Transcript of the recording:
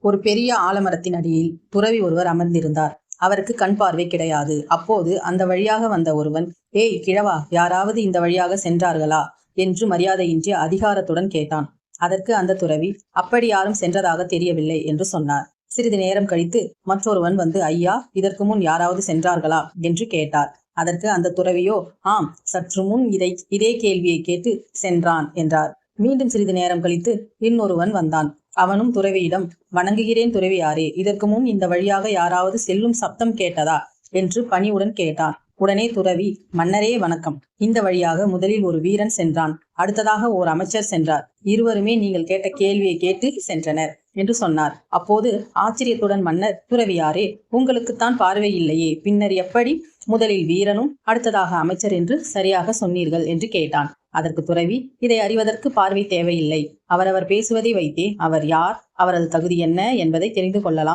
ஒரு பெரிய ஆலமரத்தின் அடியில் துறவி ஒருவர் அமர்ந்திருந்தார். அவருக்கு கண் பார்வை கிடையாது. அப்போது அந்த வழியாக வந்த ஒருவன், "ஏய் கிழவா, யாராவது இந்த வழியாக சென்றார்களா?" என்று மரியாதையின்றி அதிகாரத்துடன் கேட்டான். அதற்கு அந்த துறவி, "அப்படி யாரும் சென்றதாக தெரியவில்லை" என்று சொன்னார். சிறிது நேரம் கழித்து மற்றொருவன் வந்து, "ஐயா, இதற்கு முன் யாராவது சென்றார்களா?" என்று கேட்டார். அதற்கு அந்த துறவியோ, "ஆம், சற்று முன் இதே கேள்வியை கேட்டு சென்றான்" என்றார். மீண்டும் சிறிது நேரம் கழித்து இன்னொருவன் வந்தான். அவனும் துறவியிடம், "வணங்குகிறேன் துறவியாரே, இதற்கு முன் இந்த வழியாக யாராவது செல்லும் சப்தம் கேட்டதா?" என்று பணிவுடன் கேட்டான். உடனே துறவி, "மன்னரே வணக்கம். இந்த வழியாக முதலில் ஒரு வீரன் சென்றான், அடுத்ததாக ஓர் அமைச்சர் சென்றார். இருவருமே நீங்கள் கேட்ட கேள்வியை கேட்டு சென்றனர்" என்று சொன்னார். அப்போது ஆச்சரியத்துடன் மன்னர், "துறவியாரே, உங்களுக்குத்தான் பார்வை இல்லையே, பின்னர் எப்படி முதலில் வீரனும் அடுத்ததாக அமைச்சர் என்று சரியாக சொன்னீர்கள்?" என்று கேட்டான். அதற்கு துறவி, "இதை அறிவதற்கு பார்வை தேவையில்லை. அவரவர் பேசுவதை வைத்தே அவர் யார், அவரது தகுதி என்ன என்பதை தெரிந்து கொள்ளலாம்."